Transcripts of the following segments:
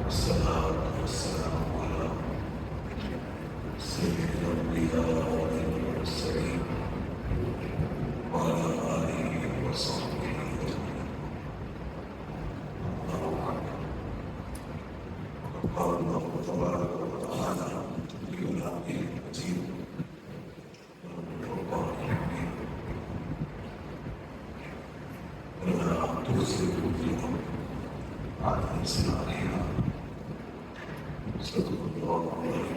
والصلاة والسلام على سيد الأنبياء والمرسلين وعلى آله وصحبه أجمعين. أما بعد، قال الله تبارك وتعالى في كلامه المجيد والقرآن الحكيم: ولا تفسدوا في الأرض بعد إصلاحها. صدق الله العظيم.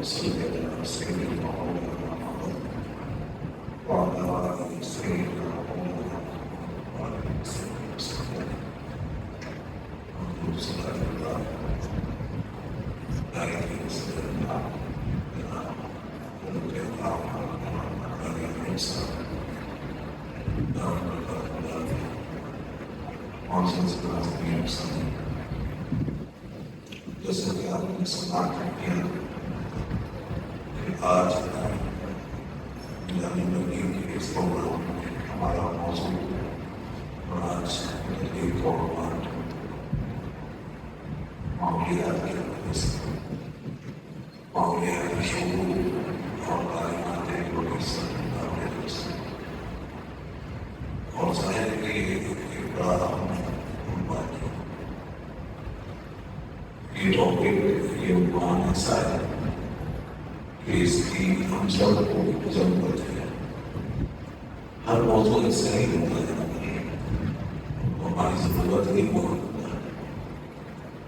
صلى على سيدنا محمد وعلى آله سيدنا محمد وعلى آله وصحبه وسلم. صلى الله عليه وسلم جیسے کہ آپ نے سنا کیا کہ آج یعنی نبی کے اس پروگرام میں ہمارا موضوع اور آج ایک اور بات معاملات کے حوالے سے معاملات شعور اور تعلیمات نبی صلی اللہ علیہ وسلم اور ظاہر کے ایک بڑا اہم بات یہ ٹاپک یہ عنوان ایسا ہے کہ اس کی ہم سب کو ضرورت ہے. ہر موضوع ایسا ہی ہوتا ہے، ہماری ضرورت نہیں ہوتا ہے،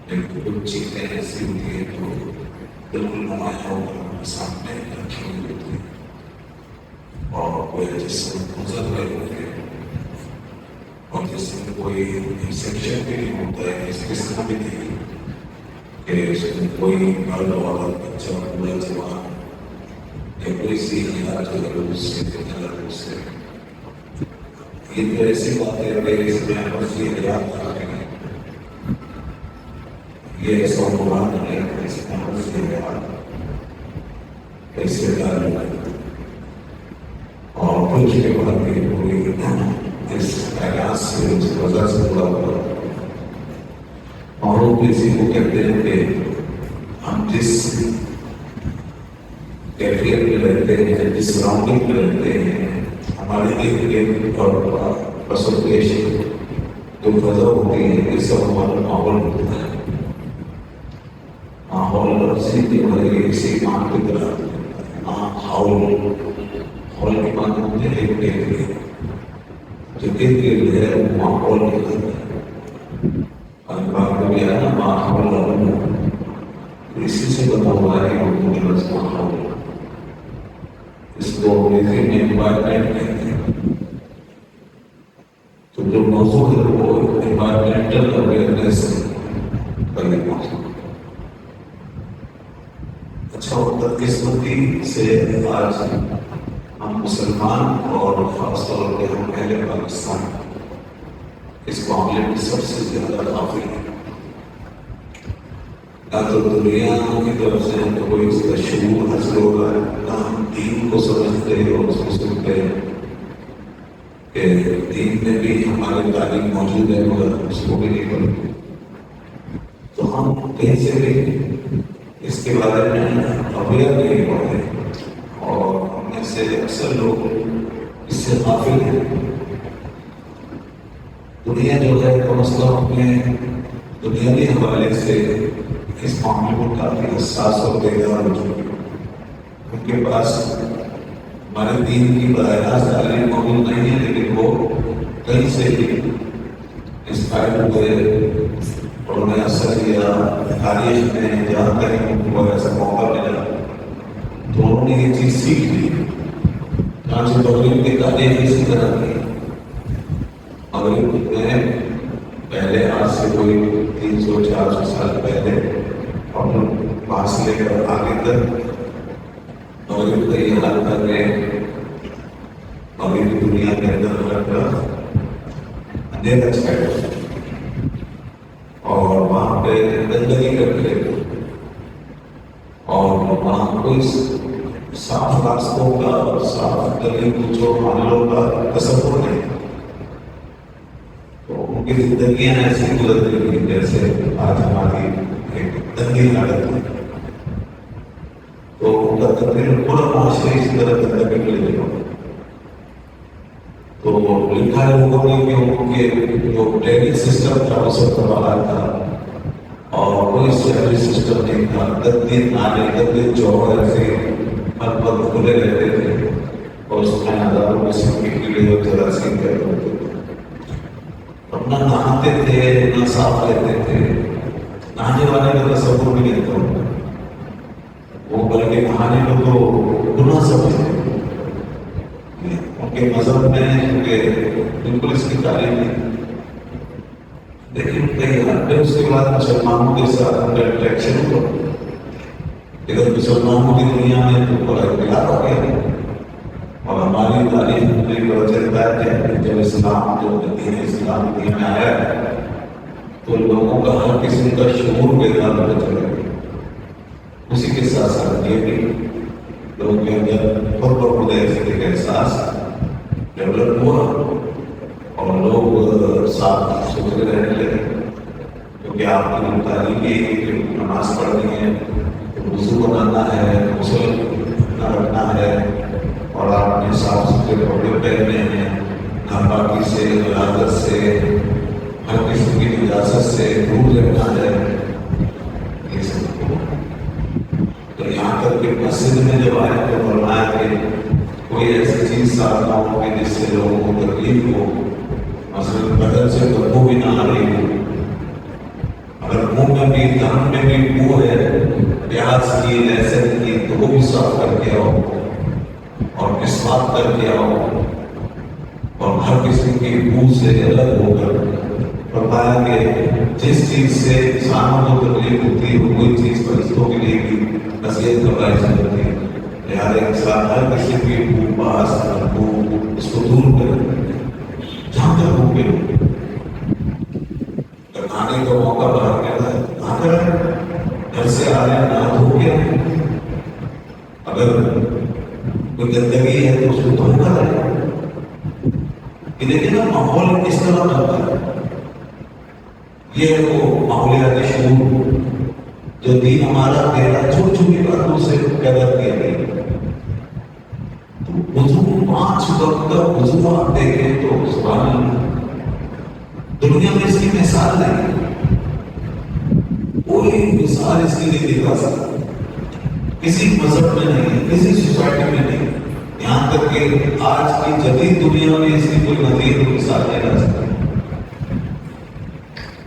لیکن کچھ چیزیں ایسی ہوتی ہیں جو بالکل نمایاں ہو کر ہمارے سامنے رکھی ہوئی ہوتی ہیں اور کوئی جس سے گزر رہے ہوتے ہیں اور جس میں کوئی سیکشن بھی نہیں ہوتا ہے، اس قسم کا بھی نہیں کہ اس میں کوئی مرد عورت بچہ بوڑھا جوان یا کوئی سی علاج اس سے اس سے یہ تو ایسی باتیں ہے اس میں بس یہ یاد رکھیں یہ ایسا قرآن ہے اس میں بس یہ یاد ایسے ڈال اور کچھ کے بعد یہ پوری اس اعلاس سے اس وجہ سے پورا ہوا اور وہ کسی کو کہتے ہیں کہ ہم جس کیفیت میں رہتے ہیں، جس سراؤنڈنگ میں رہتے ہیں، ہمارے ایک اور پرسنٹیج جو فضا ہوتی ہے یہ سب ہمارا ماحول ہوتا ہے. ماحول سیدھی ہمارے اسی مان کی طرح حول کے مان ہوتے ہیں ایک کیفیت جو کیفیت ہے وہ ماحول کے اندر ہے. اسی سے بتا ہوا ہے اس کو انگریزی میں انوائرمنٹ کہتے ہیں. تو جو موضوع ہے وہ انوائرمنٹل اویئرنیس کا یہ موضوع. اچھا بدقسمتی سے آج ہم مسلمان اور خاص طور پہ ہم اہل پاکستان اس معاملے میں سب سے زیادہ غافل ہے. نہ تو دنیا کی طرف سے ہم کوئی اس کا شعور حاصل ہوگا، نہ ہم دین کو سمجھتے ہیں اور اس کو سنتے ہیں کہ دین میں بھی ہماری تعلیم موجود ہے مگر اس کو بھی نہیں پڑھتے. تو ہم کہیں سے بھی اس کے بارے میں اویئر نہیں ہوتے اور ہم میں سے اکثر لوگ اس سے غافل ہیں. دنیا جو ہے کم از کم اپنے دنیاوی حوالے سے اس معاملے کو کافی حساس اور بیدار ہو چکی ہے. ان کے پاس ہمارے دین کی براہ راست تعلیم موجود نہیں ہے، لیکن وہ کہیں سے بھی انسپائر ہوئے اور انہیں اثر کیا تاریخ میں جہاں کہیں ان کو ایسا موقع ملا تو انہوں نے یہ چیز سیکھ لی. چانچہ مغرب کی تاریخ اسی طرح کی. مغرب میں پہلے آج سے کوئی 300-400 سال پہلے اور وہاں سے لے کر آگے تک مغرب کا یہ حال کر رہے ہیں. مغربی دنیا کے اندر ہر طرف اندھیرا چھایا اور وہاں پہ گندگی کر رہے اور وہاں کوئی صاف راستوں کا اور صاف گلی کوچوں محلوں کا تصور نہیں. کی زندگیاں ایسی گزر رہی ہیں جیسے آج ہماری ایک گندی حالت ہے. تو ان کا تقریر پورا معاشرے اسی طرح گندگی میں لے جاؤ. تو لکھا ہے لوگوں نے کہ ان کے جو ٹریننگ سسٹم تھا وہ سب تباہ تھا اور کوئی سیلری سسٹم نہیں تھا. گندے نالے گندے چوک ایسے ہر وقت کھلے رہتے تھے اور اس میں ہزاروں قسم کے کیڑے اور جراثیم پیدا ہوتے تھے. اپنا نہاتے تھے نہ صاف رہتے تھے. نہانے والے کا تصور بھی نہیں تھا وہ, بلکہ نہانے کو تو گناہ سمجھتے تھے. ان کے مذہب میں بالکل اس کی تعلیم نہیں. لیکن کئی حد میں اس کے بعد مسلمانوں کے ساتھ ان کا انٹریکشن ہوا. لیکن مسلمانوں کی دنیا میں تو بڑا اختلاف آ گیا اور ہماری تعلیم میں پتہ چلتا ہے کہ جب اسلام جو دین اسلام دین میں آیا تو لوگوں کا ہر قسم کا شعور بیدار ہوتا چلا گیا. اسی کے ساتھ ساتھ یہ بھی لوگوں کے اندر خود بخود ایسے کا احساس ڈیولپ ہوا اور لوگ صاف ستھرے رہنے لگے. کیونکہ آپ کی تعلیم کی نماز پڑھنی ہے, وضو بنانا ہے, غسل رکھنا ہے اور آپ نے صاف ستھرے کپڑے پہننے ہیں, ناپاکی سے, غلاظت سے, ہر قسم کی نجاست سے دور رہنا ہے. یہ سب تو یہاں تک کہ مسجد میں جب آئے تو فرمایا کہ کوئی ایسی چیز ساتھ نہ ہو کہ جس سے لوگوں کو تکلیف ہو. مثلاً بدن سے بدبو بھی نہ آ رہی ہو, اگر منہ میں بھی دہن میں بھی بو ہے پیاز کی لہسن کی تو وہ بھی صاف کر کے آؤ اور مسواک کر کے آؤ اور ہر قسم کی بو سے الگ ہو کر. فرمایا کہ جس چیز سے انسانوں کو تکلیف ہوتی ہے وہی چیز فرشتوں کے لیے بھی نصیحت کا باعث ہوتی ہے. لہٰذا انسان ہر قسم کی بو باس بو اس کو دور کرے جہاں تک ہو کے کھانے کا موقع باہر ملتا ہے کہاں کریں, گھر سے آ رہے ہیں نہ دھو کے. اگر کوئی گندگی ہے تو اس کو دھو کر آئے. یہ دیکھیں نا ماحول کس طرح بنتا ہے. یہ ہے وہ ماحولیاتی شعور جو دین ہمارا دینا چھوٹی چھوٹی باتوں سے پیدا کیا گیا. تو وضو 5 وقت کا وضو آپ دیکھیں تو سبحان اللہ دنیا میں اس کی مثال نہیں, کوئی مثال اس کی نہیں دکھا سکتا. کسی مذہب میں نہیں, کسی سوسائٹی میں نہیں, یہاں تک کہ آج کی جدید دنیا میں اس کی کوئی نظیر و مثال نہیں لا سکتا.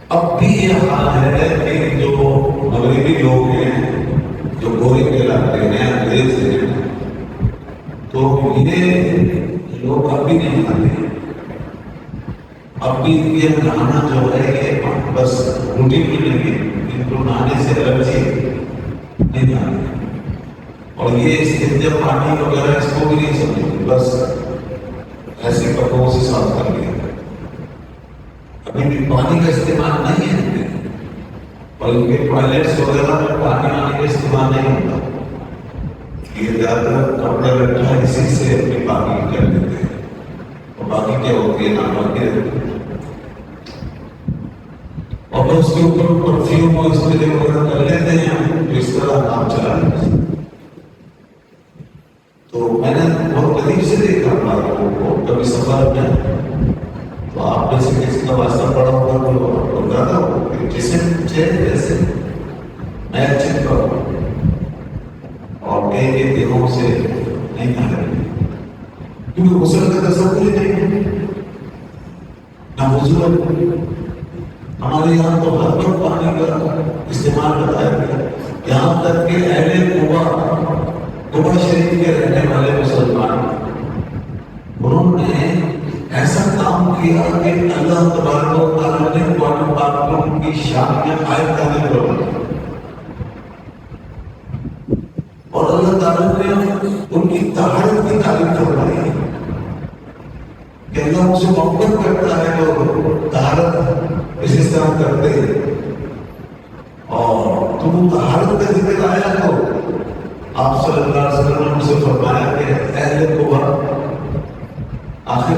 اب بھی یہ حال ہے کہ جو مغربی لوگ ہیں جو گورے کہلاتے ہیں انگریز ہیں تو یہ لوگ اب بھی نہیں کھاتے. اب بھی یہ نہانا جو ہے یہ بس روٹین میں نہیں ہے. ان کو نہانے سے الرجی نہیں نہانے اور یہ استنجا پانی وغیرہ اس کو بھی نہیں سمجھتے, بس ایسے کپڑوں سے صاف کر لیا. ابھی بھی پانی کا استعمال نہیں ہے اور ان کے ٹوائلٹس وغیرہ میں پانی آنے کا استعمال نہیں ہوتا. یہ زیادہ کپڑا لٹا اسی سے اپنی پاکی کر دیتے ہیں اور باقی کیا ہوتی ہے ناپاکی رہتی ہے. اور اس کے اوپر پرفیوم اور اسپرے وغیرہ کر لیتے ہیں تو اس طرح کام چلا لیتے ہیں. تو میں نے بہت قریب سے دیکھا لوگوں کو کبھی سفر میں, تو آپ میں سے کسی کا واسطہ پڑا ہوگا تو بتاتا ہوں کہ جسے چہرے جیسے میں چپکا ہوں اور کئی کئی دنوں سے نہیں کھا رہے کیونکہ غسل کا تصور ہی نہیں ہے نہ وضو. ہمارے یہاں تو ہر وقت پانی کا استعمال بتایا گیا. یہاں تک کہ اہل قبا شریف کے رہنے والے مسلمان انہوں نے ایسا کام کیا کہ اللہ تبارک و تعالیٰ نے قرآن پاک میں ان کی شان میں آیت نازل فرمائی اور اللہ تعالیٰ نے ان کی طہارت کی تعریف فرمائی کہ اللہ اسے محبت کرتا ہے اور طہارت اس طرح کرتے ہیں. اور تم طہارت کا ذکر آیا تو آپ صلی اللہ علیہ وسلم نے اسے فرمایا کہ اہل قبا آخر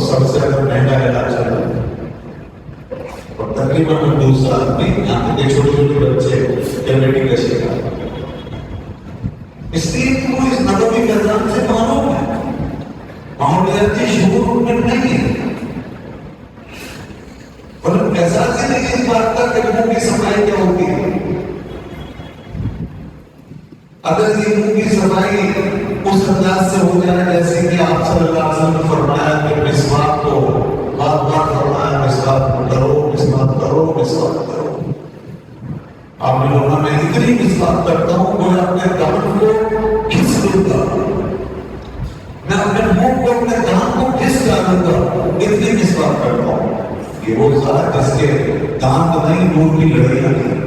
سب سے زیادہ مہنگا علاج چل رہا ہے، اور تقریباً دوسرا آدمی یہاں تک کہ چھوٹے چھوٹے بچے کیویٹی کا شکار، اس لیے وہ اس نبوی پیغام سے معلوم ہے، ماحولیاتی شعور ان میں نہیں ہے، اور ان احساس ہی نہیں اس بات کا کہ منہ کی صفائی کیا ہوتی ہے۔ اگر یہ منہ کی صفائی اس انداز سے ہو جائے جیسے کہ آپ صلی اللہ علیہ وسلم نے فرمایا کہ مسواک کو بار بار فرمایا، مسواک کرو، مسواک کرو، مسواک کرو، آپ نے لوگوں میں اتنی مسواک کرتا ہوں کہ میں اپنے دامن کو گھس لوں گا، میں اپنے منہ کو اپنے دامن کو گھس ڈالوں گا، اتنی مسواک کرتا ہوں۔ یہ وہ ذات جس کے دانت نہیں، نور کی لڑیاں نہیں،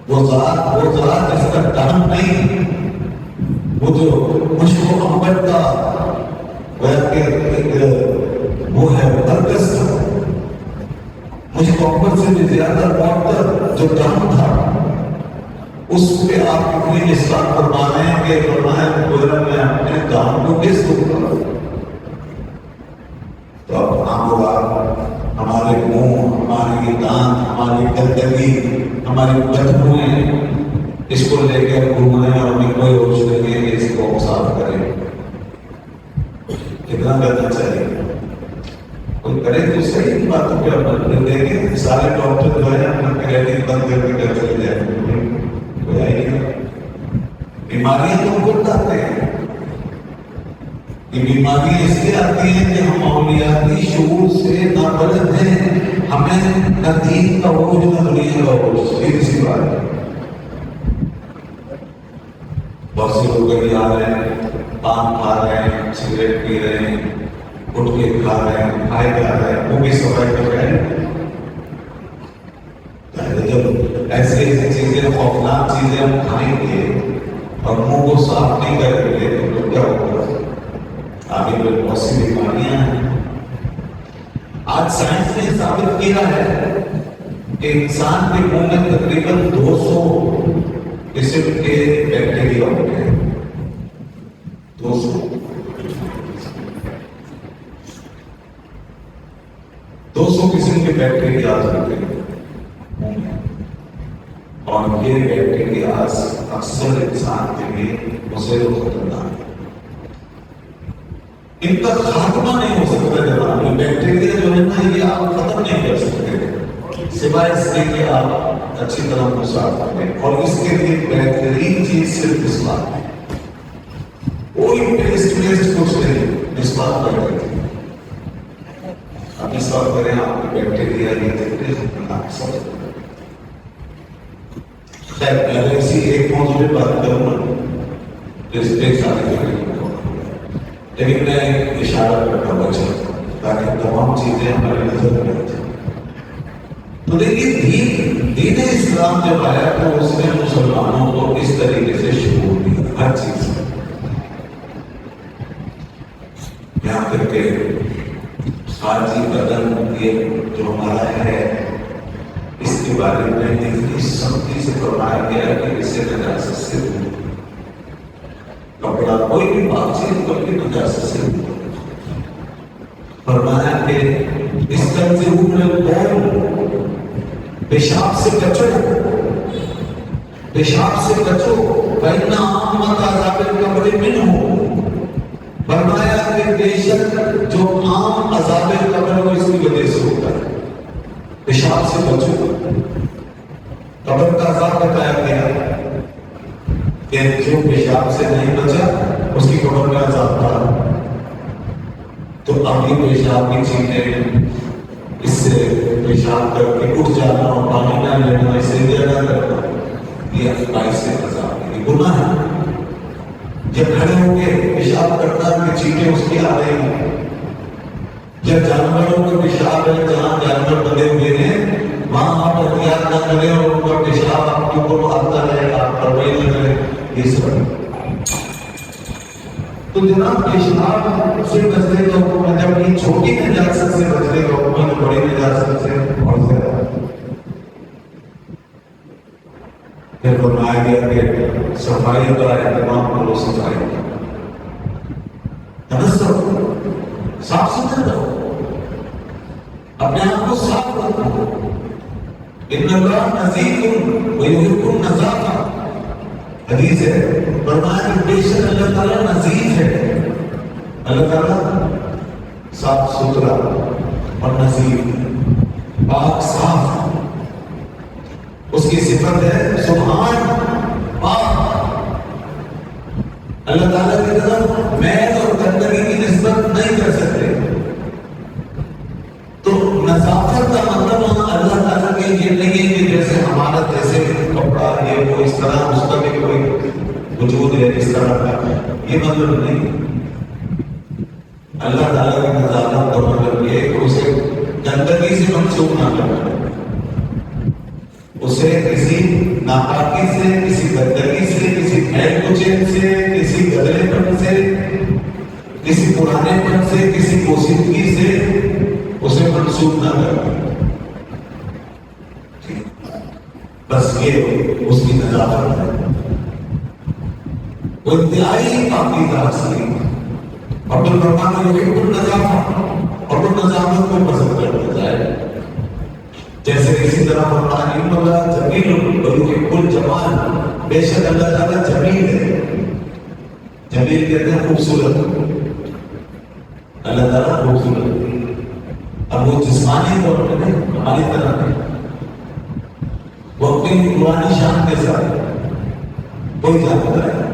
وہ ذات جس کا دانت نہیں، وہ جو مجھ کو امبر کا وہ ہے برکس تھا، مجھ کو امبر سے بھی زیادہ معطر جو دانت تھا، اس پہ آپ اتنی مسواک فرما رہے ہیں کہ فرمایا میں اپنے دانت کو کس دوں گا۔ تو اب ہم لوگ ہمارے منہ، ہماری دانت، ہماری گندگی، ہماری بدبوئیں اس کو لے کر گھومنے اور ہمیں کوئی ہوش نہیں ہے کہ اس کو صاف کریں، کتنا کرنا چاہیے، کوئی کرے تو صحیح باتوں پہ اپنے دیکھیں، سارے ڈاکٹر جو ہے اپنا کریٹک بند کر کے چلے جائیں، کوئی آئی نہیں، بیماریاں تو خود آتے ہیں، یہ بیماری اس لیے آتی ہے کہ ہم ماحولیاتی شعور سے نابلد ہیں، ہمیں نہ دین کا ہوش نہ دنیا کا ہوش، سیدھی سی بات ہے۔ بہت سے لوگ کہیں آ رہے ہیں، پان کھا رہے ہیں، سگریٹ پی رہے ہیں، اٹھ کے کھا رہے ہیں، کھائے جا رہے ہیں، وہ بھی صفائی کر رہے ہیں۔ جب ایسی ایسی چیزیں، خوفناک چیزیں ہم کھائیں گے اور منہ کو صاف نہیں کریں گے تو کیا ہوگا؟ آگے جو بہت سی بیماریاں ہیں۔ آج سائنس نے ثابت کیا ہے کہ انسان کے منہ میں تقریباً 200 قسم کے بیکٹیریا ہوتے ہیں، 200 قسم کے بیکٹیریا ہوتے ہیں منہ میں، اور یہ بیکٹیریا اکثر انسان کے لیے مضر و خطرناک ہے، ان کا خاتمہ نہیں ہو سکتا جناب۔ یہ بیکٹیریا جو ہے نا، یہ آپ ختم نہیں کر سکتے سوائے اس کے کہ آپ اچھی طرح کو صاف کریں، اور اس کے لیے بہترین چیز صرف مسواک ہے، کوئی ٹیسٹ کچھ نہیں، مسواک کر دیتے ہیں، آپ مسواک کریں، آپ کے بیکٹیریا یہ دیکھتے ہیں سب۔ خیر میں اسی ایک موضوع پہ بات کروں گا جس پہ سارے کریں، لیکن میں ایک اشارہ کرنا بچا تاکہ تمام چیزیں ہماری نظر میں آ جائیں۔ تو دیکھیے دین اسلام جب آیا تو اس نے مسلمانوں کو اس طریقے سے شعور دیا ہر چیز میں، یہاں تک کہ خارجی بدن یہ جو ہمارا ہے اس کے بارے میں اتنی سختی سے فرمایا گیا کہ اسے نجاست سے دور، کپڑا کوئی بھی بات چیز کو بھی نجاست سے دور، فرمایا کہ اس طرح سے بول پیشاب سے بچو، پیشاب سے بچو، فإِنَّ عَامَّةَ عَذَابِ الْقَبْرِ مِنْهُ، فرمایا کہ بے شک جو عام عذاب قبر وہ اس کی وجہ سے ہوتا ہے، پیشاب سے بچو۔ قبر کا عذاب بتایا گیا کہ جو پیشاب سے نہیں بچا اس کی قبر میں عذاب تھا، تو اب یہ پیشاب کی چیزیں اس سے پیشاب کر کے اٹھ جانا اور پانی نہ لینا، اسے دیا نہ کرنا، یہ افقائی سے عذاب ہے، یہ گناہ ہے۔ جب کھڑے ہو کے پیشاب کرتا ہے کہ چیٹیں اس کی آ رہی ہیں، جب جانوروں کا پیشاب ہے جہاں جانور بندے ہوئے ہیں وہاں آپ احتیاط نہ کریں اور ان کا پیشاب آپ کے اوپر آتا رہے، آپ پرواہی نہ کریں، یہ سب۔ تو جناب پیشاب سے بچنے کا حکم ہے، جب یہ چھوٹی نجاست سے بچنے کا حکم ہے تو بڑی نجاست سے اور زیادہ۔ پھر فرمایا گیا کہ صفائی کا اہتمام کرو، صفائی کا تنظف، صاف صاف ستھرے رہو، اپنے آپ کو صاف رکھو. ان اللہ نظیف ویحب النظافہ، حدیث ہے. فرمایا کہ بے شک اللہ تعالیٰ نظیف ہے، اللہ تعالیٰ صاف ستھرا اور نظیف، پاک صاف. اس کی صفت ہے سبحان پاک. اللہ تعالیٰ کی طرف میل اور گندگی کی نسبت نہیں کر سکتے. تو نظافت کا مطلب اللہ تعالیٰ کے یہ نہیں ہے کہ جیسے ہمارا جیسے کپڑا ہے وہ اس طرح اس کا بھی کوئی وجود ہے اس طرح کا، یہ مطلب نہیں. اللہ تعالیٰ کی نظافت کا مطلب یہ ہے کہ اسے گندگی سے منسوخ نہ کرنا، اسے کسی ناپاکی سے، کسی گندگی سے، کسی میل کچیل سے، کسی گدلے پن سے، کسی پرانے پن سے، کسی پوسیدگی سے اسے منسوخ نہ کرنا. بس یہ اس کی نظافت ہے. وہ انتہائی پاکیزہ اصلی عبد الرحمن یحب النظافہ، اور وہ نظافت کو پسند کرتا ہے. جیسے اسی طرح فرمایا ان اللہ جمیل ویحب الجمال، بے شک اللہ تعالیٰ جمیل ہے. جمیل کہتے ہیں خوبصورت، اللہ تعالیٰ خوبصورت. اب وہ جسمانی طور پر نہیں، ہماری طرح نہیں، وہ اپنی پرانی شان کے ساتھ کوئی جانتا ہے.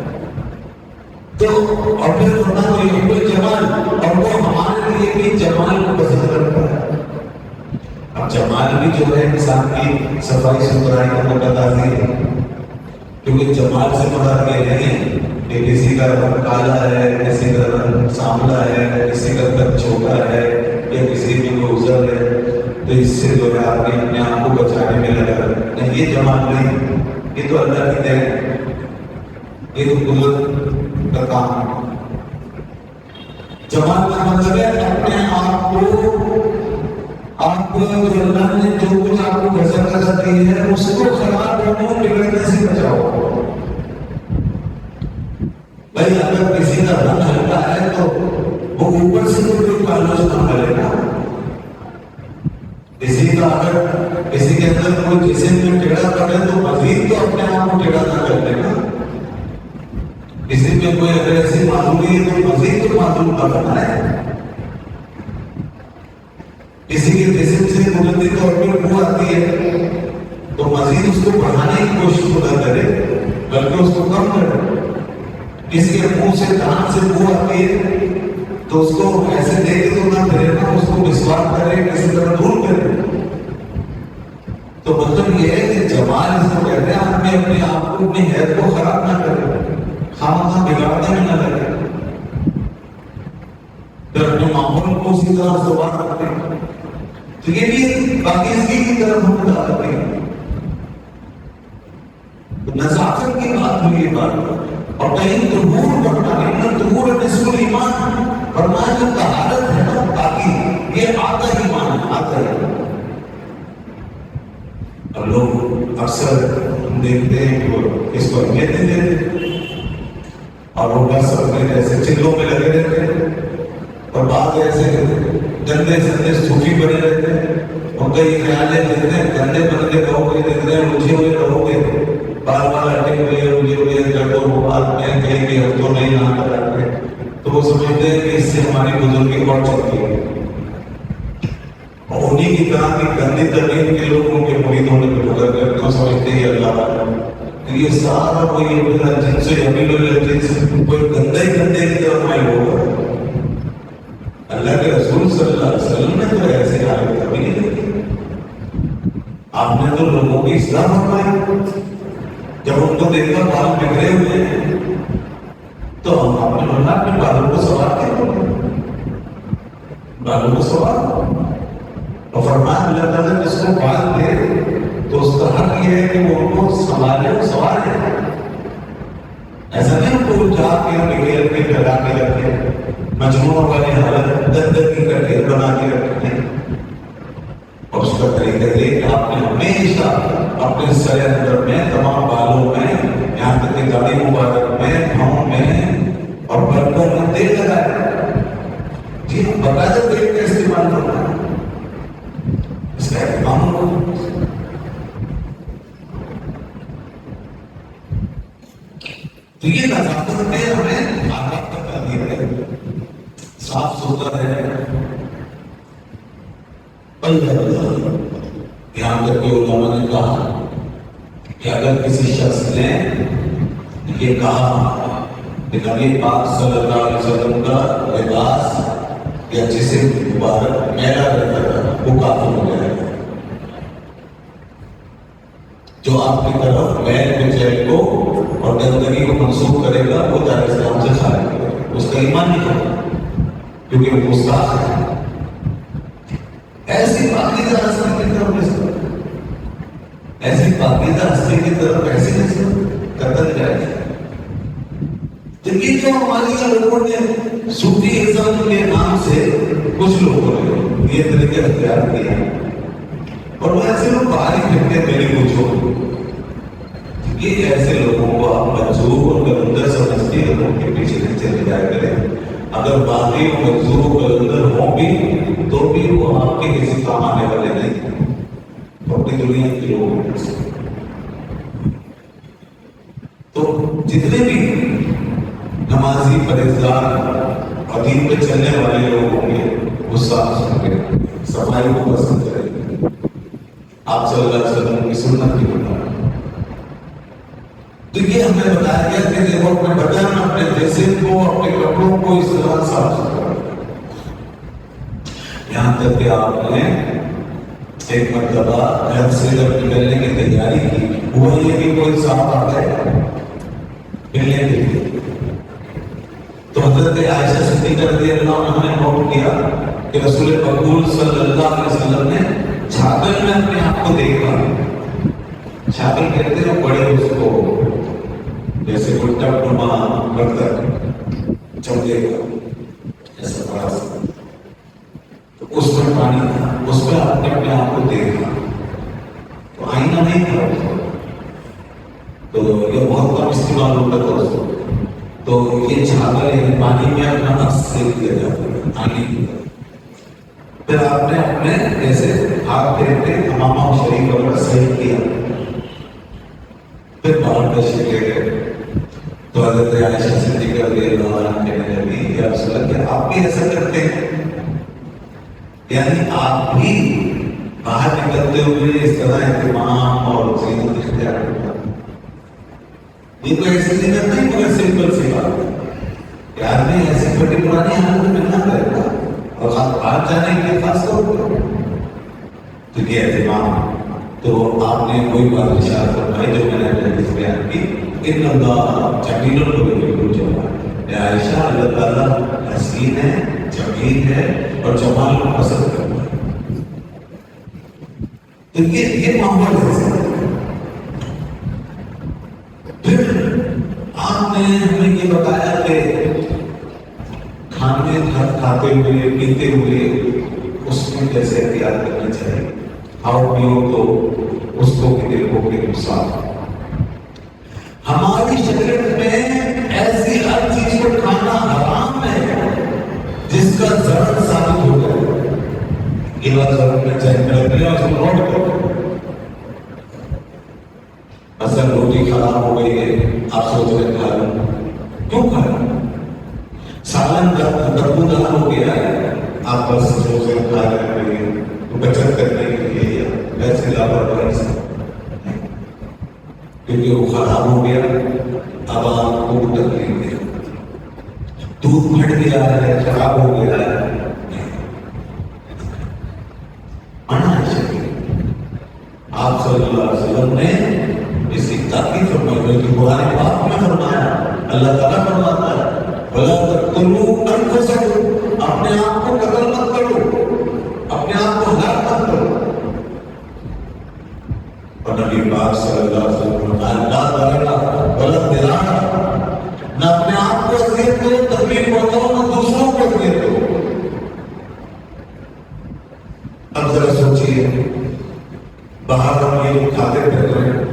تو اور پھر فرمایا یحب الجمال، اور وہ ہمارے لیے بھی جمال کو پسند کرتا ہے. اب جمال بھی جو ہے انسان کی صفائی ستھرائی کا مقتضی ہے، کیونکہ جمال سے مراد یہ نہیں کہ کسی کا رنگ کالا ہے، کسی کا رنگ سانولا ہے، کسی کا قد چھوٹا ہے، یا کسی میں کوئی عذر ہے تو اس سے جو ہے آدمی اپنے آپ کو بچانے میں لگا نہیں. یہ جمال نہیں، یہ تو اللہ کی دین، یہ تو قدرت کا کام ہے. جمال کا مطلب ہے اپنے آپ کو، آپ کو اللہ نے جو کچھ آپ کو فیصلہ دی ہے اس کو خراب ہونے اور بگڑنے سے بچاؤ. بھائی اگر کسی کا رنگ ہلکا ہے تو وہ اوپر سے تو کوئی تعلق نہ کرے گا. کسی کا اگر کسی کے اندر کوئی جسم میں ٹیڑھا پڑے تو مزید تو اپنے آپ کو ٹیڑھا نہ کر لے گا. کسی میں کوئی اگر ایسی معذوری ہے تو مزید تو معذور نہ بنائے. کسی کے جسم سے قدرتی طور پر بو آتی ہے تو مزید اس کو بڑھانے کی کوشش نہ کرے بلکہ اس کو کم کرے. کسی کے منہ سے کان سے بو آتی ہے تو اس کو ایسے دے کے تو نہ کرے نا، اس کو مسواک کرے، کسی طرح دور کرے. تو مطلب یہ ہے کہ جمال اس کو کہتے ہیں آدمی اپنے آپ کو، اپنی حیثیت کو خراب نہ کرے، خواہ بگاڑنے میں نہ لگے، پھر اپنے ماحول کو اسی طرح استوار رکھتے ہیں. تو یہ بھی پاکیزگی کی طرف ہم بتا رہے ہیں. نظافت کی بات ہوئی یہ بات، اور کہیں طہور پڑھنا ہے، طہور نصف الایمان. فرمایا جو طہارت ہے نا پاکی، یہ آدھا ایمان ہے، آدھا ایمان. اور لوگ اکثر دیکھتے ہیں کہ وہ اس کو اہمیت نہیں دیتے اور وہ بس اپنے ایسے چلوں میں لگے رہتے ہیں. اور بعض ایسے گندے سندے صوفی بنے رہتے ہیں، ان کا یہ خیال ہے دیکھتے ہیں گندے بندے رہو گے، دیکھ رہے ہیں اٹھے ہوئے رہو گے، بار بار اٹھے ہوئے اٹھے ہوئے گردوں کو بعد میں کہیں کہ ہفتوں نہیں نہ کراتے، تو وہ سمجھتے ہیں کہ اس سے ہماری بزرگی بڑھ چلتی ہے. اور انہیں کی طرح کی گندی ترین کے لوگوں کے مرید ہونے پہ ٹھکر کرتے ہیں، سمجھتے ہیں اللہ. یہ سارا کوئی جن سے کوئی گندے گندے کی طرف مائل ہوگا. اللہ کے رسول صلی اللہ علیہ وسلم نے تو ایسے حالت کبھی نہیں دیکھی. آپ نے تو لوگوں کی اصلاح فرمائی. جب ان کو دیکھا بال بگڑے ہوئے ہیں تو ہم آپ نے بنا اپنے بالوں کو سوار کیا، بالوں کو سوار. اور فرمایا اللہ تعالیٰ جس کو بال دے تو اس کا حق یہ ہے کہ وہ ان کو سنبھالے اور سوارے. ایسا نہیں کو جا کے بگیڑ کے لگا کے رکھے، مجموعہ والی حالت گندگی کا ڈھیر بنا کے رکھتے ہیں. اور اس کا طریقہ یہ کہ آپ نے ہمیشہ اپنے سر اندر میں، تمام بالوں میں، یہاں تک کہ داڑھی مبارک میں، پاؤں میں اور برتن میں تیل لگایا. جی باقاعدہ طریقے کا استعمال کرنا ہے، اس کا اہتمام ہوگا۔ تو یہ نزاکت میں ہمیں آداب کا تعلیم ہے، صاف ستھرا ہے۔ یہاں تک کہ علماء نے کہا کہ اگر کسی شخص نے یہ کہا کہ نبی پاک صلی اللہ علیہ وسلم کا لباس یا جسم مبارک میلا رہتا تھا، وہ کافر ہو جائے گا۔ جو آپ کی طرف میل کچیل کو اور گندگی کو منسوخ کرے گا وہ دار اسلام سے خارج کرے گا، اس کا ایمان نہیں ہوگا، کیونکہ وہ گستاخ ہے۔ ایسی پاکیزہ ہستی کی طرف نسبت، ایسی پاکیزہ ہستی کی طرف ایسی نسبت قتل جائے گا۔ لیکن جو ہماری لوگوں نے صوفی ازم کے نام سے کچھ لوگوں نے یہ طریقے اختیار کیے ہیں، اور وہ ایسے لوگ باہر ہی پھرتے میری پوچھو، یہ ایسے لوگوں کو آپ مجذوب اور کلندر سمجھتے ہیں، ان کے پیچھے نہیں چلے جایا کریں۔ اگر باقی مجذوب کلندر ہوں بھی تو بھی وہ آپ کے کسی کام آنے والے نہیں، اپنی دنیا کے لوگ ہیں۔ تو جتنے بھی نمازی پرہیزگار اور دین پہ چلنے والے لوگ ہوں گے وہ صاف ستھرے صفائی کو پسند کریں گے، آپ صلی اللہ علیہ وسلم کی سنت کی بتا۔ تو یہ ہمیں بتایا گیا کہ دیکھو اپنے بدن، اپنے جسم کو، اپنے کپڑوں کو اس طرح صاف ستھرا، یہاں تک کہ آپ نے ایک مرتبہ گھر سے جب نکلنے کی تیاری کی، ہوا یہ کہ کوئی سانپ آ گئے ملنے کے لیے، تو حضرت عائشہ صدیقہ رضی اللہ عنہا نے نوٹ کیا کہ رسول مقبول صلی اللہ علیہ وسلم نے چھاگل میں اپنے آپ کو دیکھا۔ چھاگل کہتے ہیں بڑے اس کو جیسے کوئی ٹپ نما برتن چمڑے کا ایسا بڑا سا، تو اس میں پانی تھا، اس میں آپ نے اپنے آپ کو دیکھا، تو آئینہ نہیں تھا اس کو، تو یہ بہت کم استعمال ہوتا تھا اس کو، تو یہ چھاگل یعنی پانی میں اپنا عکس دیکھ لیا جاتا ہے آئینے کی طرح۔ پھر آپ نے اپنے ایسے ہاتھ پھیر کے امامہ شریف وغیرہ صحیح کیا، پھر باہر تشریف لے گئے، تو حضرت عائشہ صدیقہ رضی اللہ عنہا کہنے لگی یا رسول اللہ کہ آپ بھی ایسا کرتے ہیں، یعنی آپ بھی باہر نکلتے ہوئے اس طرح اہتمام اور زینت اختیار کرتے ہیں؟ یہ تو ایسی زینت نہیں مگر سمپل سی بات ہے کہ آدمی ایسی پھٹی پرانی حالت میں نہ کرے گا، اور باہر جانے کے لیے خاص طور پر تو یہ اہتمام۔ تو آپ نے کوئی بات اشارہ فرمائی جو میں نے حدیث بیان کی، ان اللہ جمیل الجمال، عائشہ اللہ تعالیٰ حسین ہے، جمیل ہے اور جمال کو پسند کرتا ہے۔ تو یہ معاملہ ہے۔ پھر آپ نے ہمیں یہ بتایا کہ کھانے کھاتے ہوئے پیتے ہوئے اس میں کیسے احتیاط کرنا چاہیے، کھاؤ پیو تو اس کو بھی دیکھو کہ نقصان۔ ہماری شریعت میں ایسی ہر چیز کو کھانا حرام ہے جس کا ضرر ثابت ہو جائے، یہ بات ضرور میں چاہیے کرتے ہیں اس کو نوٹ کرو۔ مثلا روٹی خراب ہو گئی ہے، آپ سوچ رہے کھا لوں، کیوں کھا لوں؟ سالن بدبودار ہو گیا ہے، آپ بس سوچ رہے کھا رہے ہیں بچت کرنے کے لیے یا ویسے لاپرواہی سے، کیونکہ وہ خراب ہو گیا، اب آپ کو تکلیف دے، دودھ پھٹ گیا ہے، خراب ہو گیا ہے، منع ہے۔ آپ صلی اللہ علیہ وسلم نے اس کی تاکید فرمائی کہ قرآن پاک میں فرمایا، اللہ تعالیٰ فرماتا ہے وَلَا تَقْتُلُوا أَنفُسَكُمْ، اپنے آپ کو قتل مت کرو، اپنے آپ کو ہلاک مت کرو۔ اور نبی پاک صلی اللہ علیہ وسلم نے لا ضرر ولا ضرار، نہ اپنے آپ کو اذیت کرو، تکلیف پہنچاؤ، نہ دوسروں کو اذیت کرو۔ اب ذرا سوچیے، باہر ہم یہ کھاتے پھر رہے ہیں،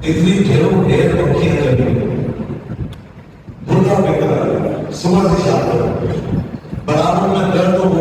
اتنی ڈھیروں ڈھیر مکھیاں لگی، بھولا بکرا صبح سے شام تک، برابر میں درد و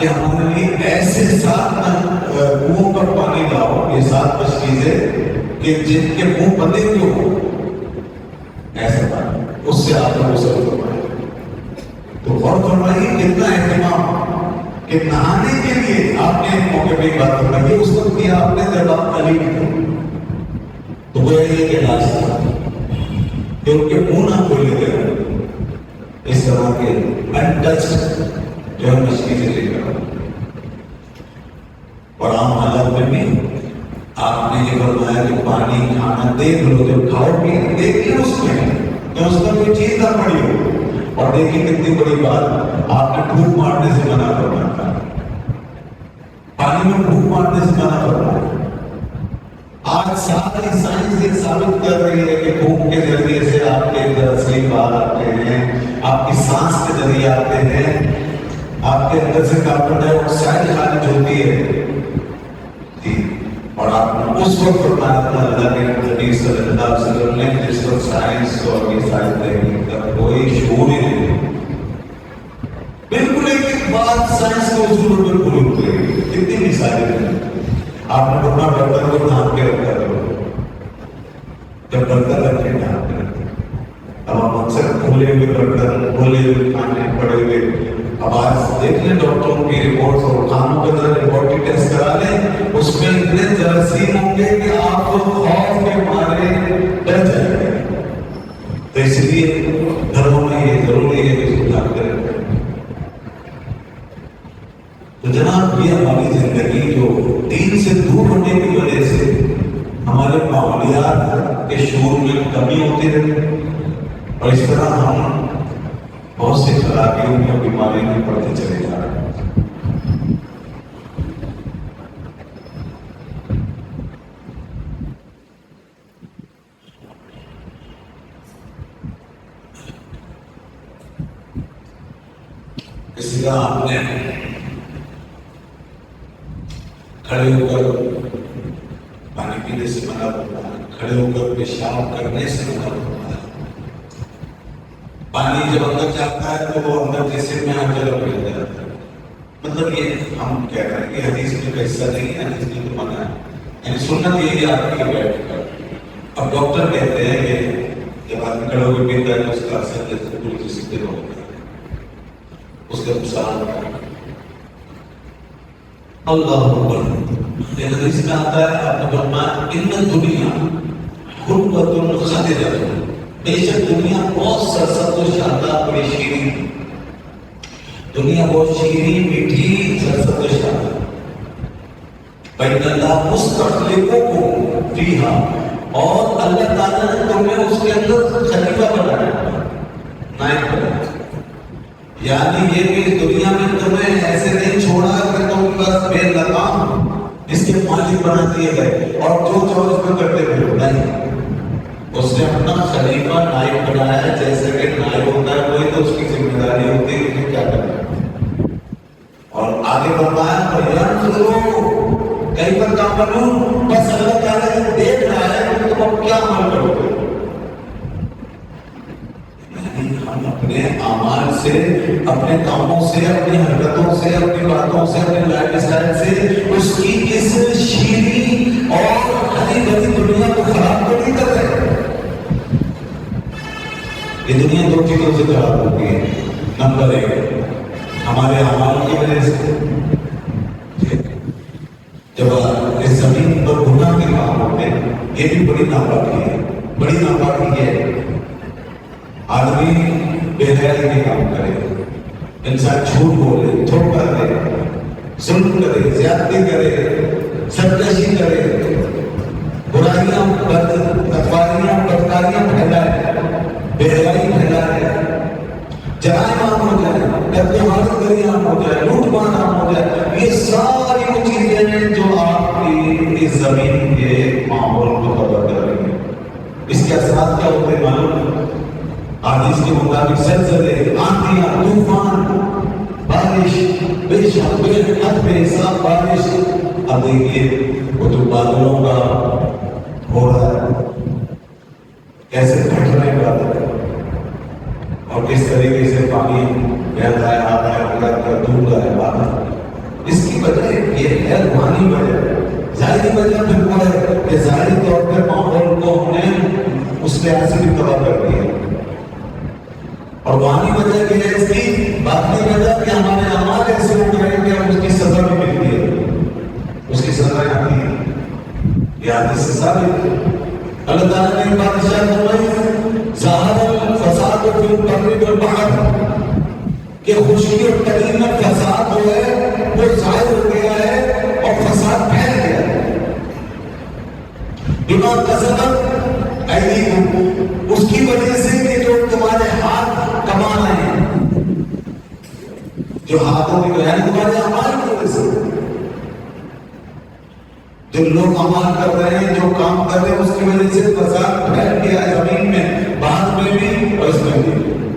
کہ ہمارے لیے ایسے 7 کنوؤں کا پانی لاؤ، یہ 7 چیزیں کہ جن کے منہ بندے کیوں ہو، ایسا پانی اس سے آپ نے غسل فرمائے. تو غور فرمائیے کتنا اہتمام کہ نہانے کے لیے آپ نے ایک موقع پہ بات فرمائی اس وقت کیا آپ نے جب آپ علی تھے تو وہ یہ علاج تھا کہ ان کے منہ نہ کھولے گئے اس طرح کے انٹچڈ جو ہے مچھلی سے لے کر. اور عام حالات میں بھی آپ نے یہ فرمایا کہ پانی کھانا دیکھ لو، جب کھاؤ پی دیکھیے اس میں کہ اس کا کوئی چیز نہ پڑی ہو. اور دیکھیے کتنی بڑی بات، آپ نے پھوک مارنے سے منع فرمایا تھا، پانی میں پھوک مارنے سے منع فرمایا. آج ساری سائنس یہ ثابت کر رہی ہے کہ پھوک کے ذریعے سے آپ کے اندر اصلی باہر آتے ہیں، آپ کی سانس کے ذریعے آتے ہیں، آپ کے اندر سے کاربن ڈائی آکسائڈ خارج ہوتی ہے. اور آپ نے اس وقت فرمایا تھا اللہ کے نبی صلی اللہ علیہ وسلم نے جس وقت سائنس اور یہ ساری تحقیق کا کوئی شعور ہی نہیں، بالکل ایک بات سائنس کے اصول پر پوری ہو گئی. کتنی مثالیں ہیں. آپ نے اپنا برتن کو ڈھانپ کے رکھا کرو، جب برتن رکھے ڈھانپ کے رکھے. اب ہم اکثر کھولے ہوئے برتن، کھولے ہوئے کھانے پڑے ہوئے، اب آج دیکھ لیں ڈاکٹروں کی رپورٹس اور کھانوں کا ذرا لیبارٹری ٹیسٹ کرا لیں، اس میں اتنے جراثیم ہوں گے کہ آپ کو خوف کے مارے ڈر جائیں گے. تو اس لیے گھروں میں یہ ضروری ہے کہ اس کو ڈھانپ کے رکھیں. تو جناب یہ ہماری زندگی جو دین سے دور ہونے کی وجہ سے ہمارے ماحولیات کے شعور میں کمی ہوتی رہتی اور اس طرح ہم بہت سی خرابیوں میں بیماریوں میں پڑتے چلے جا رہے ہیں. اس لیے آپ نے کھڑے ہو کر پانی پینے سے منع فرمایا، کھڑے ہو کر پیشاب کرنے سے منع فرمایا. پانی جب اندر جاتا ہے تو وہ اندر جسم میں ہر جگہ پھیل جاتا ہے. مطلب یہ ہم کہہ رہے ہیں کہ حدیث میں کا حصہ نہیں ہے، حدیث میں تو منع ہے، یعنی سنت یہی ہے آپ کی بیٹھ کر. اب ڈاکٹر کہتے ہیں کہ جب آدمی کھڑے ہو کے پیتا ہے تو اس کا اثر جیسے پوری جسم پہ ہوتا ہے، اس کا نقصان ہوتا ہے. اللہ اکبر. یہ حدیث میں آتا ہے آپ نے فرمایا ان دنیا خلوۃ خضرۃ، بے شک دنیا بہت سرسبز و شاداب بڑی شیریں، دنیا بہت شیریں میٹھی سرسبز و شاداب. بین اللہ مستخلفکم فیہا، اور اللہ تعالیٰ نے تمہیں اس کے اندر خلیفہ بنایا، نائب بنایا. یعنی یہ کہ اس دنیا میں تمہیں ایسے نہیں چھوڑا کہ تم بس بے لگام اس کے مالک بنا دیے گئے اور جو چاہو اس میں کرتے پھرو. نہیں، اس نے اپنا خلیفہ نائب بنایا ہے. جیسے کہ نائب ہوتا ہے کوئی تو اس کی ذمہ داری ہوتی ہے کہ کیا کرنا ہے. اور آگے بڑھایا تو یعنی کہیں پر کام کروں، بس اللہ تعالیٰ نے دیکھ رہا ہے کہ تم اب کیا عمل کرو گے. ہم اپنے اعمال سے، اپنے کاموں سے، اپنی حرکتوں سے، اپنی باتوں سے، اپنے لائف اسٹائل سے اس کی اس شیریں اور ہری بھری دنیا کو خراب تو نہیں کر رہے. یہ دنیا 2 چیزوں سے خراب ہوتی ہے. نمبر 1 ہمارے اعمال کی وجہ سے، جب اس زمین پر گناہ کے کام ہوتے ہیں، یہ بھی بڑی ناپاکی ہے. بڑی ناپاکی ہے. آدمی بے حیائی کے کام کرے، انسان جھوٹ بولے، دھوکہ دے، ظلم کرے، زیادتی کرے، سرکشی کرے، برائیاں، بدکاریاں پھیلائے، بے حیائی پھیلائے، جرائم عام ہو جائے، قتل و غارت گری عام ہو جائے، لوٹ مار عام ہو جائے. یہ ساری وہ چیزیں ہیں جو آپ کی اس زمین کے ماحول کو تباہ کر رہی ہیں. اس کے اثرات کیا ہوتے ہیں معلوم؟ حدیث کے مطابق زلزلے، آندھیاں، طوفان، بارش، بے شک بے حد بے حساب بارش. اب دیکھیے وہ جو بادلوں کا ہو رہا ہے، کیسے پھٹ رہے ہیں بادل اور کس طریقے سے پانی بہہ رہا ہے، آ رہا ہے، ہو رہا ہے، ڈوب رہا ہے بادل. وجہ یہ ہے روحانی وجہ. ظاہری وجہ پھر وہ ہے کہ ظاہری طور پہ ماحول کو ہم نے اس لحاظ سے بھی تباہ کر دیا. اور روحانی وجہ یہ ہے اس کی باقی وجہ کہ ہمارے اعمال ایسے ہو گئے کہ ہم اس کی سزا بھی ملتی ہے. اس کی سزا آتی ہے. یہ حدیث سے ثابت ہے. اللہ تعالیٰ نے بادشاہ فرمائی ظاہر الفساد فی البر والبحر کہ خشکی اور تری میں فساد جو ہے وہ ظاہر ہو گیا ہے اور فساد پھیل گیا ہے. بما کسبت ایدیکم اس کی وجہ سے کہ جو تمہارے ہاتھ کما رہے ہیں, جو ہاتھوں کی وجہ تمہارے اعمال کی وجہ سے جو لوگ عمل کر رہے ہیں, جو کام کر رہے ہیں, اس کی وجہ سے فساد پھیل گیا ہے زمین میں, باہر میں بھی اور اس میں بھی.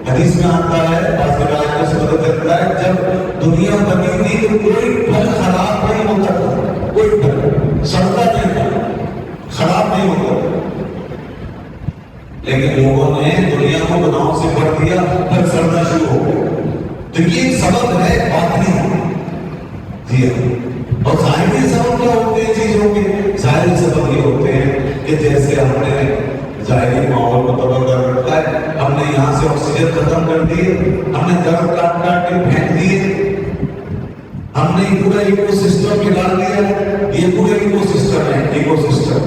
حدیث میں آتا ہے, بعض روایت میں سے پتہ چلتا ہے جب دنیا بنی تھی تو کوئی پھل خراب نہیں ہوتا تھا, کوئی پھل سڑتا نہیں تھا, خراب نہیں ہوتا تھا. لیکن لوگوں نے دنیا کو گناہوں سے بھر دیا, پھل سڑنا شروع ہو گیا. تو یہ ایک سبب ہے باطنی. جی ہاں. اور ظاہری سبب کیا ہوتے ہیں چیزوں کے؟ ظاہری سبب یہ ہوتے ہیں کہ جیسے ہم نے ظاہری ماحول کو تباہ کر رکھا ہے, ہم نے یہاں سے آکسیجن ختم کر دی, ہم نے درخت کاٹ کاٹ کے پھینک دیے, ہم نے پورا ایکو سسٹم بگاڑ دیا. یہ پورا ایکو سسٹم ہے, ایکو سسٹم,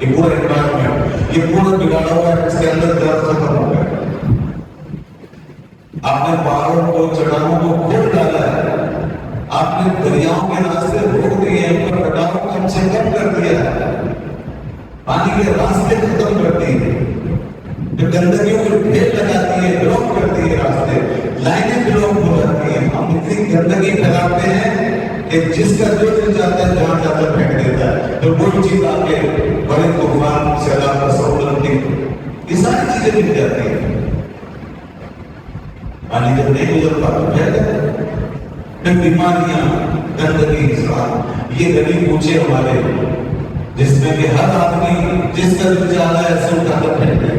یہ پورا انوائرمنٹ یہ پورا بگاڑا ہوا ہے, اس کے اندر درخت ختم ہو گیا. آپ نے پہاڑوں کو چٹانوں کو کھود ڈالا ہے, آپ نے دریاؤں کے راستے روک دیے ہیں, ان پر کٹاؤ کم سے کم کر دیا ہے, پانی کے راستے ختم کر دیے, جو گندگیوں کو ڈھیر لگاتی ہے, بلاک کرتی ہے راستے, لائنیں بلاک ہو جاتی ہیں. ہم اتنی گندگی پھیلاتے ہیں کہ جس کا جو دل چاہتا ہے جہاں جاتا ہے پھینک دیتا ہے, تو وہی چیز آ کے بڑے طوفان سیلاب تصور یہ ساری چیزیں مل جاتی ہیں. پانی جب نہیں گزر پاتا پھیل جاتا ہے. پھر بیماریاں, گندگی, یہ گلی کوچے ہمارے جس میں کہ ہر آدمی جس کا دل چاہ رہا ہے ایسے اٹھا کر پھینک دے.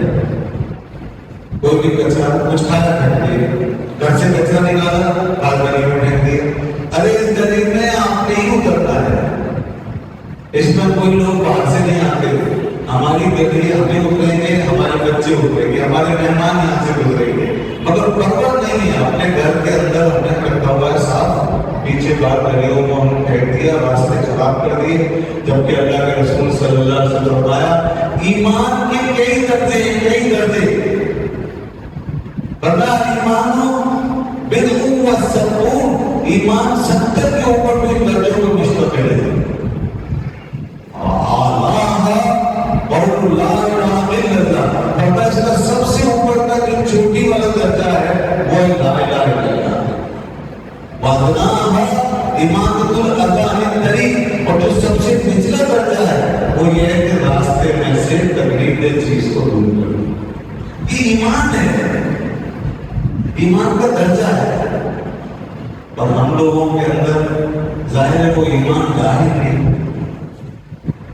کوئی بھی کچرا کچھ کھانا پھینک دے, گھر سے کچرا نکالا ہر گلی میں پھینک دے. ارے اس گلی میں آپ نہیں اترنا ہے, اس میں کوئی لوگ باہر سے نہیں آتے. ہماری گلی ہمیں اتریں گے, ہمارے بچے اتریں گے, ہمارے مہمان یہاں سے گزریں گے, مگر پرواہ نہیں ہے. اپنے گھر کے اندر ہم نے رکھا ہوا ہے صاف, پیچھے بار گلیوں کو ہم نے پھینک دیا, راستے خراب کر دیے. جبکہ اللہ کے رسول صلی اللہ علیہ وسلم نے فرمایا ایمان کے کئی درجے ہیں, کئی درجے. بتا ایمان بدعو و سبعون, ایمان 70 کے اوپر بھی درجوں میں مشتمل ہے. اور لا الہ الا اللہ, اور اس کا سب سے اوپر کا جو چھوٹی والا درجہ ہے وہ لا الہ الا اللہ. وادنا امامۃ الاذان الطریق, اور جو سب سے نچلا درجہ ہے وہ یہ ہے کہ راستے میں سے تکلیف دہ چیز کو دور کرنا. یہ ایمان ہے, ایمان کا درجہ ہے. اور ہم لوگوں کے اندر ظاہر ہے وہ ایمان ظاہر نہیں.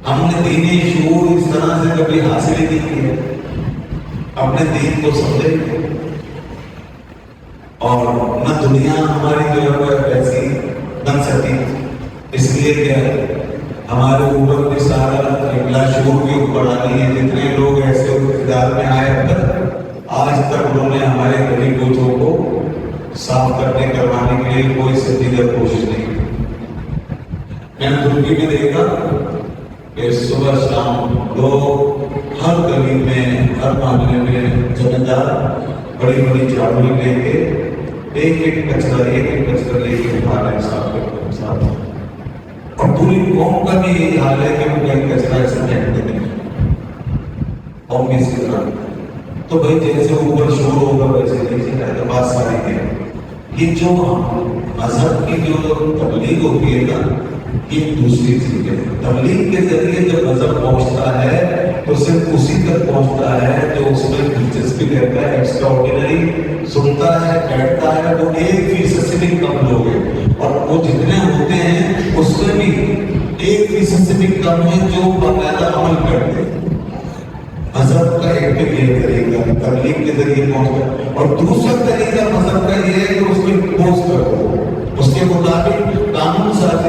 ہم نے دینی شعور اس طرح سے کبھی حاصل ہی نہیں کیا, اپنے دین کو سمجھے, اور نہ دنیا ہماری جو ہے ویسی بن سکتی. اس لیے کہ ہمارے اوپر بھی سارا لاشعور کے اوپر آنی ہے. جتنے لوگ ایسے اقتدار میں آئے اب تک, آج تک انہوں نے ہمارے گلی کوچوں کو صاف کرنے کروانے کے لیے کوئی سنجیدہ کوشش نہیں کی. میں نے ترکی میں دیکھا کہ صبح شام لوگ ہر گلی میں, ہر محلے میں ذمہ دار بڑی بڑی جھاڑو لے کے ایک ایک کچرا لے کے اٹھانا صاف کرتے. اور پوری قوم کا بھی یہی حال ہے کہ وہ کہیں کچرا ایسا پھینکتے نہیں قوم کی طرح. تو بھائی جیسے اوپر شور ہوگا ویسے نیچے رہتا, بات ساری ہے. یہ جو مذہب کی جو تبلیغ ہوتی ہے نا, یہ دوسری چیز ہے. تبلیغ کے ذریعے جب مذہب پہنچتا ہے تو صرف اسی تک پہنچتا ہے جو اس میں دلچسپی لیتا ہے, ایکسٹرا آرڈینری سنتا ہے, بیٹھتا ہے. وہ 1% سے بھی کم لوگ ہیں, اور وہ جتنے ہوتے ہیں اس میں بھی 1% سے بھی کم ہے جو باقاعدہ عمل کرتے ہیں. مذہب کا ایک یہ طریقہ تبلیغ کے ذریعے پہنچتا, اور دوسرا طریقہ مذہب کا یہ ہے کہ اس کو امپوز کرو, اس کے مطابق قانون سازی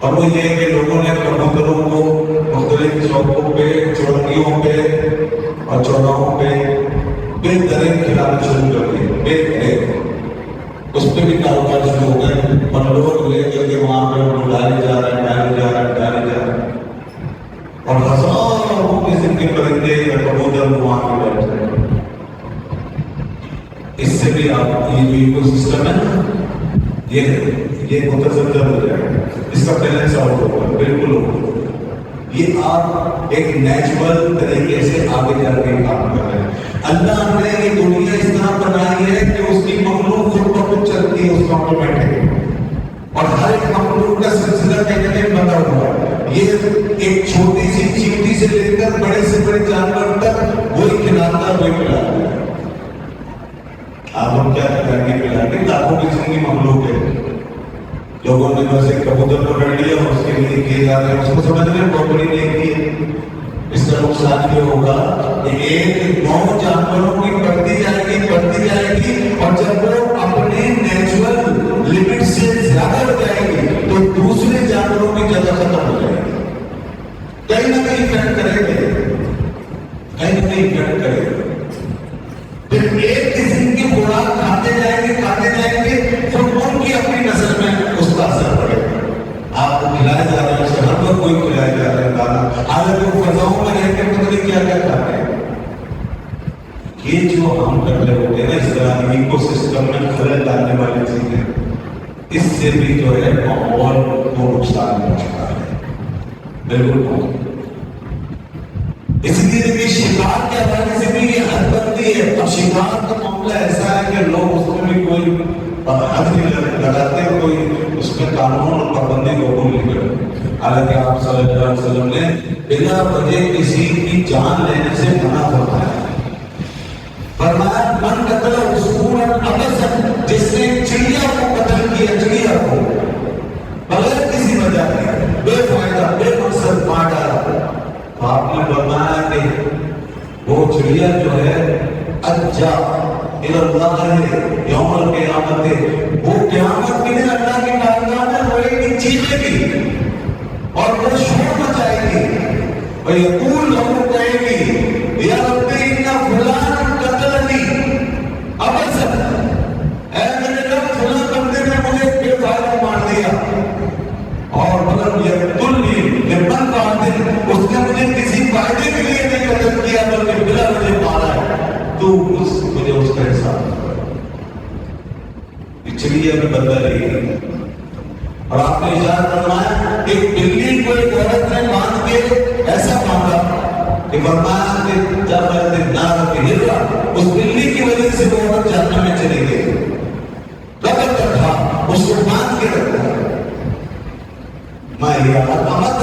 اور وہ یہ ہے کہ لوگوں نے کبوتروں کو مختلف چوکوں پہ، چوکیوں پہ اور چوراہوں پہ بے درے کھلانا شروع کر دیے، بے درے. اس پہ بھی کاروبار شروع ہو گئے اور لوگ لے کر کے وہاں پہ ڈالے جا رہے ہیں، ڈالے جا رہے ہیں، ڈالے جا رہے ہیں. اور ہزاروں قسم کے پرندے یا کبوتر وہاں پہ بیٹھے ہیں. اس سے بھی آپ یہ جو ایکو سسٹم ہے نا، یہ متزلزل ہو جائے گا، اس کا بیلنس آؤٹ ہوگا، بالکل ہوگا. یہ آپ ایک نیچرل طریقے سے آگے جا کے کام کر رہے ہیں. اللہ نے یہ دنیا اس طرح بنائی ہے کہ اس کی مخلوق خود بخود چلتی ہے، اس کا آٹومیٹک، اور ہر ایک مخلوق کا سلسلہ کہتے ہیں بنا ہوا ہے. یہ ایک چھوٹی سی چیونٹی سے لے کر بڑے سے بڑے جانور تک وہی کھلاتا وہی پلاتا ہے. آپ ہم کیا کر کے پلائیں گے؟ لاکھوں قسم کی مخلوق ہے. لوگوں نے بس ایک کبوتر پکڑ لیا اور اس کے لیے کیے جا رہے ہیں، اس کو سمجھ میں بہت بڑی نہیں کی. اس کا نقصان یہ ہوگا کہ ایک نو جانوروں کی بڑھتی جائے گی اور جب وہ اپنے نیچرل لمٹ سے زیادہ ہو جائے گی تو دوسرے جانوروں کی جگہ ختم ہو جائے گی. کہیں نہ کہیں فرق کرے گے، کہیں نہ کہیں فرق کرے گا. پھر ایک قسم کی خوراک کھاتے جائیں گے خود ان کی اپنی نسل میں اس کا اثر پڑے گا. آپ کو کھلائے جا رہے ہیں، شہر میں کوئی کھلائے جا رہے ہیں کھانا، حالانکہ وہ فضاؤں میں رہ کے پتہ نہیں کیا کیا کھاتے ہیں. یہ جو ہم کر رہے ہوتے ہیں نا اس طرح ایکو سسٹم میں خلل ڈالنے والی چیزیں، اس سے بھی جو ہے ماحول کو نقصان پہنچتا ہے. بالکل. اس لیے بھی شکار کے حوالے سے بھی یہ حد بندی ہے. اب شکار کا معاملہ ایسا ہے کہ لوگ اس میں بھی کوئی حد نہیں لگاتے، کوئی اس میں قانون اور پابندی قبول نہیں کرتے. حالانکہ آپ صلی اللہ علیہ وسلم نے بلا وجہ کسی کی جان لینے سے منع فرمایا. فرمایا من قتل عصفورا عبثا، جس نے چڑیا کو قتل کیا، چڑیا کو بغیر کسی وجہ کے بے فائدہ بے مقصد مار ڈالا. آپ نے فرمایا کہ وہ چڑیا جو ہے اجا اللہ یوم القیامت، وہ قیامت کے دن اللہ کی بارگاہ میں روئے گی، چیخے گی اور وہ شور مچائے گی اور یقول لہو کہے گی یا رب ان فلان قتلنی عبثا، اے میرے رب فلاں بندے نے مجھے بے فائدہ مار دیا. اور ولم یقتلنی لمن قاتل، اس نے مجھے کسی فائدے کے لیے نہیں قتل کیا بلکہ بلا وجہ مارا ہے، تو مجھے اس کا حساب چڑیا میں بدلا رہی. اور آپ نے اشارہ فرمایا کہ بلی کو ایک عورت نے باندھ کے ایسا باندھا کہ فرمایا کہ جب نار کی ہرا، اس بلی کی وجہ سے وہ عورت جہنم میں چلی گئی. ربط رکھا، اس کو باندھ کے رکھا. میں یہ امد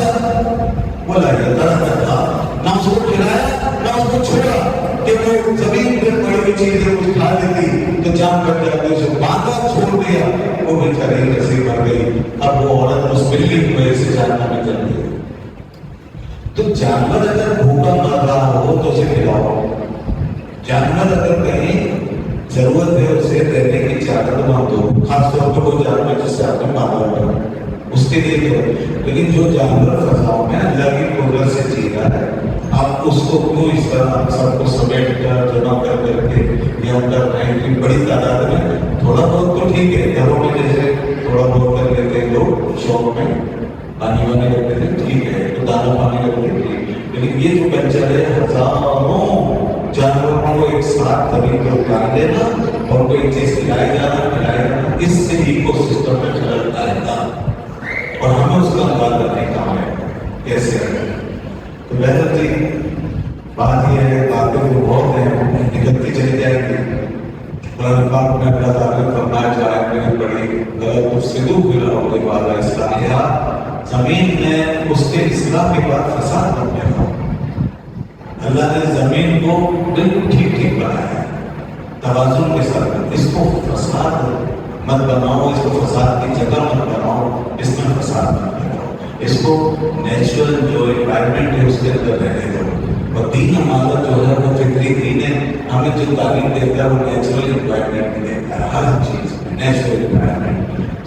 بولا یہ درد تھا، نہ اس کو کھلایا نہ اس کو چھوڑا کہ وہ زمین پر پڑی ہوئی چیزیں کچھ کھا لیتی تو جان کر جاتی، اسے باندھا چھوڑ دیا، وہ بیچاری کیسے مر گئی. اب وہ عورت اس بلی کی وجہ سے جاننا میں چل گئی. تو جانور اگر بھوکا مر رہا ہو تو اسے کھلاؤ. جانور اگر کہیں ضرورت ہے اسے رہنے کی چادر نہ دو، خاص طور پر وہ جانور جس سے آپ نے مارا ہوا اس کے لیے تو. لیکن جو جانور فضاؤں میں اللہ کی قدرت سے جی رہا ہے، آپ اس کو کیوں اس طرح سب کو سمیٹ کر جمع کر کے یہ ہم کر رہے ہیں کہ بڑی تعداد میں تھوڑا بہت تو ٹھیک ہے، گھروں میں جیسے تھوڑا بہت کر لیتے ہیں لوگ، شوق میں پانی وانی رکھتے تھے ٹھیک ہے، تو دانا پانی رکھتے تھے. لیکن یہ جو کلچر ہے ہزاروں جانوروں کو ایک ساتھ زمین پر اتار دینا اور کوئی چیز کھلائی جانا، اس سے ایکو سسٹم میں خلل آئے گا اور ہمیں اس کا انداز کرنے کا ہے کیسے رکھیں. تو بہتر جی بات یہ ہے، باتیں جو بہت ہیں نکلتی چلی جائیں گی. قرآن پاک میں اللہ تعالیٰ نے فرمایا جائے میں نے پڑھی غلط تفسدوا فی الارض بعد اصلاحها، زمین میں اس کے اصلاح کے بعد فساد مت پھیلاؤ. اللہ نے زمین کو بالکل ٹھیک بنایا ہے توازن کے ساتھ. اس کو فساد مت بناؤ، اس کو فساد کی جگہ مت بناؤ، اس میں فساد مت بناؤ. اس کو نیچرل جو انوائرمنٹ ہے اس کے اندر رہنے دو. اور دین ہمارا جو ہے وہ فطری دین ہے، ہمیں جو تعلیم دیتا ہے وہ نیچرل انوائرمنٹ دیتا ہے. ہر چیز میں نیچرل انوائرمنٹ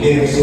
KFC